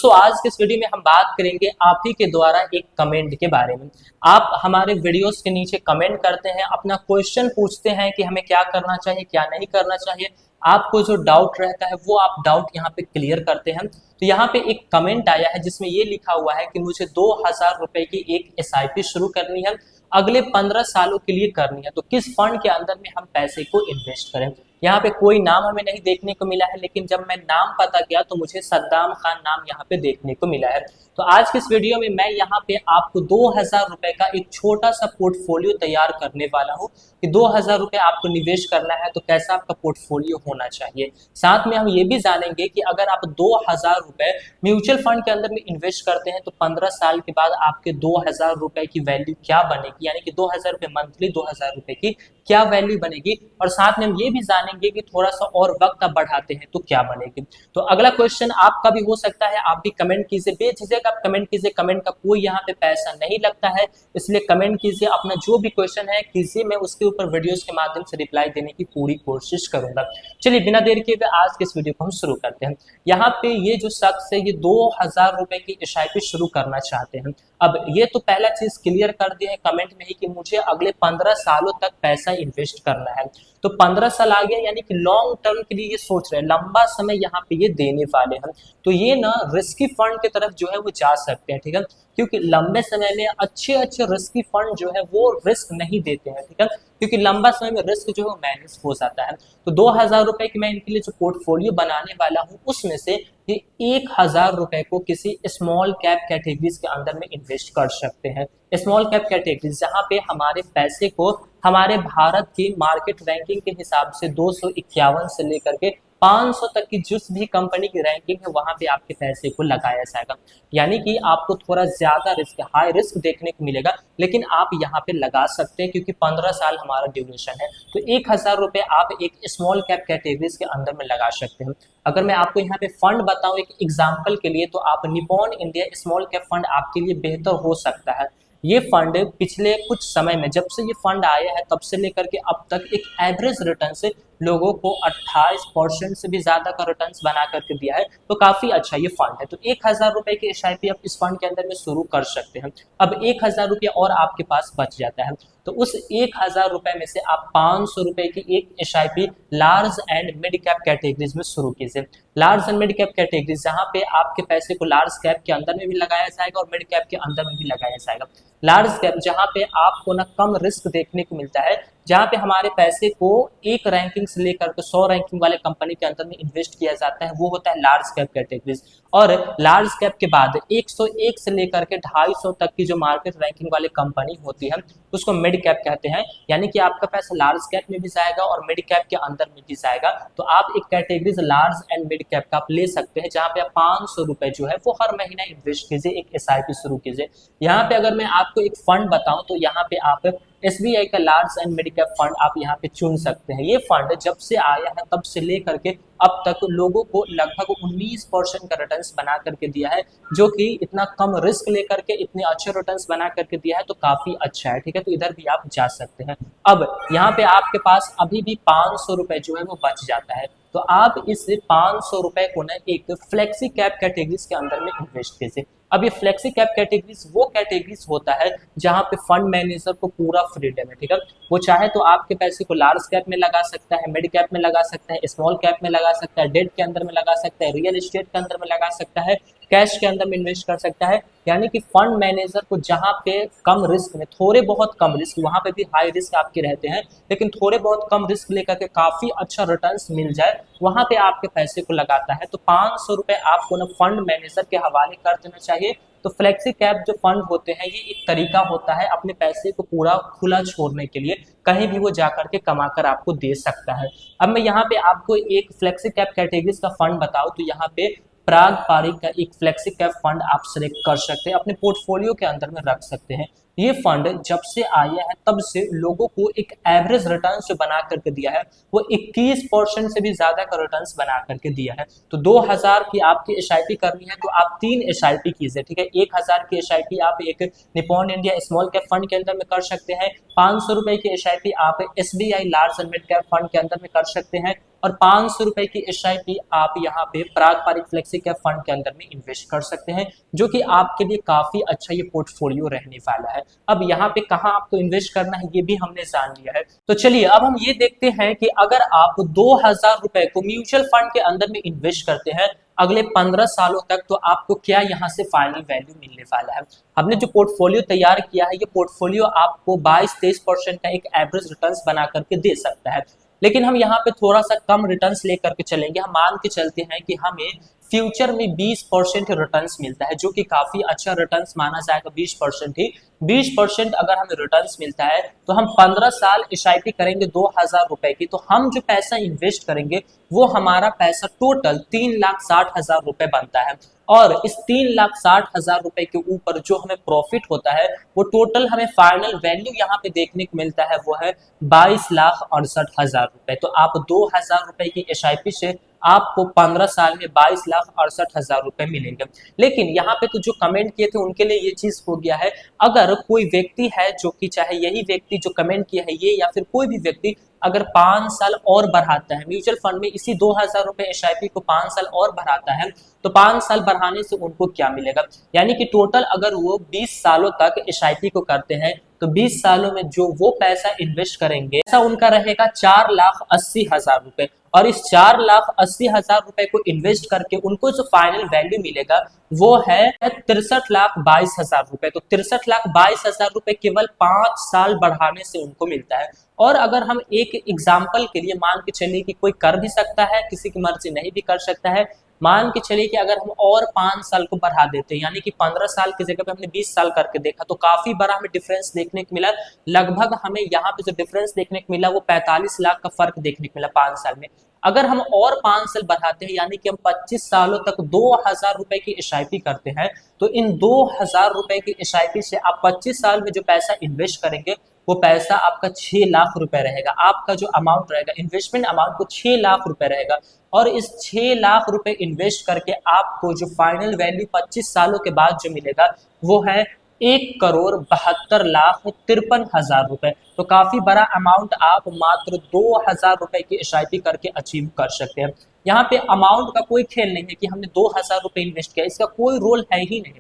दोस्तों आज के इस वीडियो में हम बात करेंगे आप ही के द्वारा एक कमेंट के बारे में। आप हमारे वीडियोस के नीचे कमेंट करते हैं, अपना क्वेश्चन पूछते हैं कि हमें क्या करना चाहिए क्या नहीं करना चाहिए। आपको जो डाउट रहता है वो आप डाउट यहाँ पे क्लियर करते हैं। तो यहाँ पे एक कमेंट आया है जिसमें ये लिखा हुआ है कि मुझे 2000 रुपए की एक एसआईपी शुरू करनी है, अगले 15 सालों के लिए करनी है, तो किस फंड के अंदर में हम पैसे को इन्वेस्ट करें। यहाँ पे कोई नाम हमें नहीं देखने को मिला है, लेकिन जब मैं नाम पता किया तो मुझे सद्दाम खान नाम यहाँ पे देखने को मिला है। तो आज के इस वीडियो में मैं यहाँ पे आपको 2000 रुपए का एक छोटा सा पोर्टफोलियो तैयार करने वाला हूँ कि 2000 रुपए आपको निवेश करना है तो कैसा आपका पोर्टफोलियो होना चाहिए। साथ में हम ये भी जानेंगे कि अगर आप 2000 रुपए म्यूचुअल फंड के अंदर में इन्वेस्ट करते हैं तो 15 साल के बाद आपके 2000 रुपए की वैल्यू क्या बनेगी, यानी कि 2000 रुपए मंथली 2000 रुपए की क्या वैल्यू बनेगी। और साथ में हम ये भी जानेंगे कि थोड़ा सा और वक्त आप बढ़ाते हैं तो क्या बनेगी। तो अगला क्वेश्चन आपका भी हो सकता है, आप भी कमेंट कीजिए, बेझिझक आप कमेंट कीजिए, कमेंट का कोई यहाँ पे पैसा नहीं लगता है, इसलिए कमेंट कीजिए, अपना जो भी क्वेश्चन है कीजिए, मैं उसके ऊपर वीडियोस के माध्यम से रिप्लाई देने की पूरी कोशिश करूंगा। चलिए बिना देर किए आज के इस वीडियो को हम शुरू करते हैं। यहाँ पे ये जो शख्स है ये 2000 रुपए की एसआईपी शुरू करना चाहते हैं। अब ये तो पहला चीज क्लियर कर दिया है कमेंट में ही कि मुझे अगले 15 सालों तक पैसा इन्वेस्ट करना है। तो 15 साल आ गया, यानी कि लॉन्ग टर्म के लिए ये सोच रहे हैं, लंबा समय यहाँ पे ये देने वाले हैं। तो ये ना रिस्की फंड की तरफ जो है वो जा सकते हैं, ठीक है, क्योंकि लंबे समय में अच्छे रिस्की फंड जो है वो रिस्क नहीं देते हैं, ठीक है, क्योंकि लंबा समय में रिस्क जो है वो मैनेज हो जाता है। तो 2000 रुपए की मैं इनके लिए जो पोर्टफोलियो बनाने वाला हूँ उसमें से ये 1000 रुपए को किसी स्मॉल कैप कैटेगरीज के अंदर में इन्वेस्ट कर सकते हैं। स्मॉल कैप कैटेगरीज जहां पे हमारे पैसे को हमारे भारत की मार्केट रैंकिंग के हिसाब से 251 से लेकर के 500 तक की जिस भी कंपनी की रैंकिंग है वहां पे आपके पैसे को लगाया जाएगा। यानी कि आपको थोड़ा ज्यादा रिस्क, हाई रिस्क देखने को मिलेगा, लेकिन आप यहाँ पे लगा सकते हैं क्योंकि 15 साल हमारा ड्यूरेशन है। तो 1000 रुपए आप एक स्मॉल कैप कैटेगरीज के अंदर में लगा सकते हैं। अगर मैं आपको यहाँ पे फंड बताऊं एक एग्जाम्पल के लिए, तो आप Nippon India small cap fund आपके लिए बेहतर हो सकता है। ये फंड पिछले कुछ समय में जब से ये फंड आया है तब से लेकर के अब तक एक एवरेज रिटर्न से लोगों को 28% से भी ज्यादा का रिटर्न्स बना करके दिया है। तो काफी अच्छा ये फंड है। तो 1000 रुपए की एसआईपी आप इस फंड के अंदर में शुरू कर सकते हैं। अब 1000 रुपया और आपके पास बच जाता है, तो उस 1000 रुपए में से आप 500 रुपए की एक SIP large and mid cap categories में शुरू कीजिए। Large and mid cap categories जहां पे आपके पैसे को लार्ज कैप के अंदर में भी लगाया जाएगा और मिड कैप के अंदर में भी लगाया जाएगा। लार्ज कैप जहां पे आपको ना कम रिस्क देखने को मिलता है, जहां पे हमारे पैसे को एक रैंकिंग से लेकर के 100 रैंकिंग वाले कंपनी के अंदर में इन्वेस्ट किया जाता है, वो होता है लार्ज कैप कैटेगरीज। और लार्ज कैप के बाद 101 से लेकर के 250 तक की जो मार्केट रैंकिंग वाले कंपनी होती है उसको मिड कैप कहते हैं। यानी कि आपका पैसा लार्ज कैप में भी जाएगा और मिड कैप के अंदर में भी जाएगा। तो आप एक categories large and mid cap का आप ले सकते हैं, जहां पे आप 500 रुपए जो है वो हर महीना इन्वेस्ट कीजिए, एक एसआईपी शुरू कीजिए। यहाँ पे अगर मैं आपको एक फंड बताऊं तो यहाँ पे आप एसबीआई का large and mid cap fund आप यहाँ पे चुन सकते हैं। ये फंड जब से आया है तब से लेकर के अब तक लोगों को लगभग 19% का रिटर्न्स बना करके दिया है, जो कि इतना कम रिस्क लेकर के इतने अच्छे रिटर्न्स बना करके दिया है, तो काफी अच्छा है, ठीक है। तो इधर भी आप जा सकते हैं। अब यहाँ पे आपके पास अभी भी 500 रुपए जो है वो बच जाता है, तो आप इस 500 रुपए को ना एक फ्लेक्सी कैप कैटेगरीज के अंदर में इन्वेस्ट कीजिए। अब ये फ्लेक्सी कैप कैटेगरीज वो कैटेगरीज होता है जहां पे फंड मैनेजर को पूरा फ्रीडम है, ठीक है। वो चाहे तो आपके पैसे को लार्ज कैप में लगा सकता है, मिड कैप में लगा सकता है, स्मॉल कैप में लगा सकता है, डेट के अंदर में लगा सकता है, रियल एस्टेट के अंदर में लगा सकता है, कैश के अंदर में इन्वेस्ट कर सकता है। यानी कि फंड मैनेजर को जहां पे कम रिस्क में, थोड़े बहुत कम रिस्क, वहां पे भी हाई रिस्क आपके रहते हैं, लेकिन थोड़े बहुत कम रिस्क लेकर के काफी अच्छा रिटर्न्स मिल जाए, वहां पे आपके पैसे को लगाता है। तो 500 रुपए आपको ना फंड मैनेजर के हवाले कर देना चाहिए। तो फ्लेक्सी कैप जो फंड होते हैं ये एक तरीका होता है अपने पैसे को पूरा खुला छोड़ने के लिए, कहीं भी वो जाकर के कमा कर आपको दे सकता है। अब मैं यहाँ पे आपको एक फ्लेक्सी कैप कैटेगरीज का फंड बताऊं तो यहाँ पे पराग पारिक का एक फ्लेक्सी कैप फंड आप सिलेक्ट कर सकते हैं, अपने पोर्टफोलियो के अंदर में रख सकते हैं। ये फंड जब से आया है तब से लोगों को एक एवरेज रिटर्न जो बना करके दिया है वो 21% से भी ज्यादा का रिटर्न्स बना करके दिया है। तो 2000 की आपकी एसआईपी करनी है तो आप 3 एसआईपी कीजिए, ठीक है। 1000 की एसआईपी आप एक Nippon India small cap fund के अंदर में कर सकते हैं। 500 रुपए की एसआईपी आप SBI large and mid cap fund के अंदर में कर सकते हैं। और 500 रुपए की SIP आप यहाँ पे पारंपरिक फ्लेक्सी कैप फंड के अंदर में इन्वेस्ट कर सकते हैं, जो कि आपके लिए काफी अच्छा ये पोर्टफोलियो रहने वाला है। अब यहाँ पे कहाँ आपको इन्वेस्ट करना है ये भी हमने जान लिया है। तो चलिए अब हम ये देखते हैं कि अगर आप 2000 रुपए को म्यूचुअल फंड के अंदर में इन्वेस्ट करते हैं अगले 15 सालों तक, तो आपको क्या यहाँ से फाइनल वैल्यू मिलने वाला है। हमने जो पोर्टफोलियो तैयार किया है, ये पोर्टफोलियो आपको 22-23% का एक एवरेज रिटर्न्स बना करके दे सकता है, लेकिन हम यहाँ पे थोड़ा सा कम रिटर्न्स लेकर के चलेंगे। हम मान के चलते हैं कि हमें फ्यूचर में 20% रिटर्न्स मिलता है, जो कि काफी अच्छा रिटर्न्स माना जाएगा। 20% ही 20% अगर हमें रिटर्न्स मिलता है तो हम 15 साल SIP करेंगे 2000 रुपए की, तो हम जो पैसा इन्वेस्ट करेंगे वो हमारा पैसा टोटल 3,60,000 रुपए बनता है। और इस 3,60,000 रुपए के ऊपर जो हमें प्रॉफिट होता है वो टोटल हमें फाइनल वैल्यू यहाँ पे देखने को मिलता है, वो है 22,68,000 रुपए। तो आप 2000 रुपए की SIP से आपको 15 साल में 22,68,000 रुपए मिलेंगे। लेकिन यहाँ पे तो जो कमेंट किए थे उनके लिए ये चीज हो गया है, अगर कोई व्यक्ति है जो कि चाहे यही व्यक्ति जो कमेंट किया है ये या फिर कोई भी व्यक्ति अगर 5 साल और बढ़ाता है म्यूचुअल फंड में इसी 2000 रुपए SIP को 5 साल और बढ़ाता है, तो 5 साल बढ़ाने से उनको क्या मिलेगा, यानी कि टोटल अगर वो 20 सालों तक SIP को करते हैं तो 20 सालों में जो वो पैसा इन्वेस्ट करेंगे ऐसा उनका रहेगा 4,80,000 रुपए। और इस 4,80,000 रुपए को इन्वेस्ट करके उनको जो फाइनल वैल्यू मिलेगा वो है 63,22,000 रुपए। तो 63,22,000 रुपए केवल 5 साल बढ़ाने से उनको मिलता है। और अगर हम एक एग्जाम्पल के लिए मान के चलिए कि कोई कर भी सकता है, किसी की मर्जी नहीं भी कर सकता है, मान के चलिए कि अगर हम और 5 साल को बढ़ा देते हैं, यानी कि 15 साल की जगह पे हमने 20 साल करके देखा, तो काफी बड़ा हमें डिफरेंस देखने को मिला। लगभग हमें यहाँ पे जो डिफरेंस देखने को मिला वो 45 लाख का फर्क देखने को मिला 5 साल में। अगर हम और 5 साल बढ़ाते हैं, यानी कि हम 25 सालों तक 2000 रुपए की SIP करते हैं, तो इन 2000 रुपए की SIP से आप 25 साल में जो पैसा इन्वेस्ट करेंगे वो पैसा आपका 6 लाख रुपए रहेगा। आपका जो अमाउंट रहेगा इन्वेस्टमेंट अमाउंट वो 6 लाख रुपए रहेगा। और इस 6 लाख रुपए इन्वेस्ट करके आपको जो फाइनल वैल्यू 25 सालों के बाद जो मिलेगा वो है 1,72,53,000 रुपए। तो काफी बड़ा अमाउंट आप मात्र 2000 रुपए की SIP करके अचीव कर सकते हैं। यहाँ पे अमाउंट का कोई खेल नहीं है कि हमने 2000 रुपए इन्वेस्ट किया, इसका कोई रोल है ही नहीं।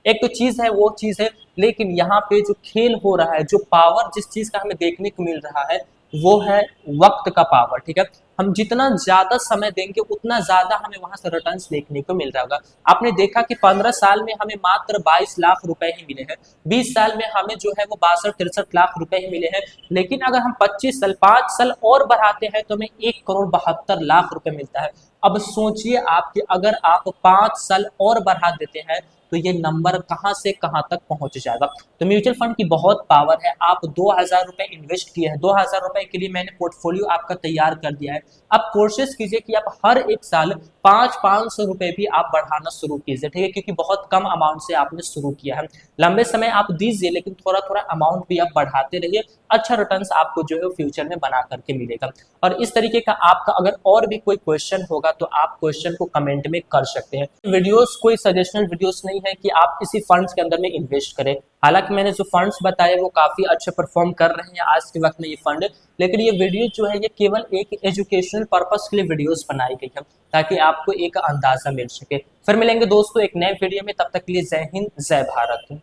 एक तो चीज है वो चीज है, लेकिन यहाँ पे जो खेल हो रहा है, जो पावर जिस चीज का हमें देखने को मिल रहा है वो है वक्त का पावर। ठीक है, हम जितना ज्यादा समय देंगे उतना ज्यादा हमें वहां से रिटर्न्स देखने को मिल रहा होगा। आपने देखा कि 15 साल में हमें मात्र 22 लाख रुपए ही मिले हैं, 20 साल में हमें जो है वो 62-63 लाख रुपए ही मिले हैं। लेकिन अगर हम 25 साल 5 साल और बढ़ाते हैं तो हमें 1,72,00,000 रुपए मिलता है। अब सोचिए आपके अगर आप 5 साल और बढ़ा देते हैं तो ये नंबर कहां से कहां तक पहुंच जाएगा। तो म्यूचुअल फंड की बहुत पावर है। आप 2000 रुपए इन्वेस्ट किए हैं, 2000 रुपए के लिए मैंने पोर्टफोलियो आपका तैयार कर दिया है। अब कोशिश कीजिए कि आप हर एक साल 500 रुपए भी आप बढ़ाना शुरू कीजिए, ठीक है, क्योंकि बहुत कम अमाउंट से आपने शुरू किया है। लंबे समय आप दीजिए, लेकिन थोड़ा थोड़ा अमाउंट भी आप बढ़ाते रहिए, अच्छा रिटर्न्स आपको जो है फ्यूचर में बना करके मिलेगा। और इस तरीके का आपका अगर और भी कोई क्वेश्चन होगा तो आप क्वेश्चन को कमेंट में कर सकते हैं। वीडियोस कोई सजेशनल वीडियोस नहीं है कि आप इसी फंड्स के अंदर में इन्वेस्ट करें। हालांकि मैंने जो फंड्स बताए वो काफी अच्छे परफॉर्म कर रहे हैं आज के वक्त में ये फंड, लेकिन ये वीडियो जो है ये केवल एक एजुकेशनल पर्पस के लिए वीडियोस बनाई गई है ताकि आपको एक अंदाजा मिल सके। फिर मिलेंगे दोस्तों एक नए वीडियो में, तब तक के लिए जय हिंद जय भारत।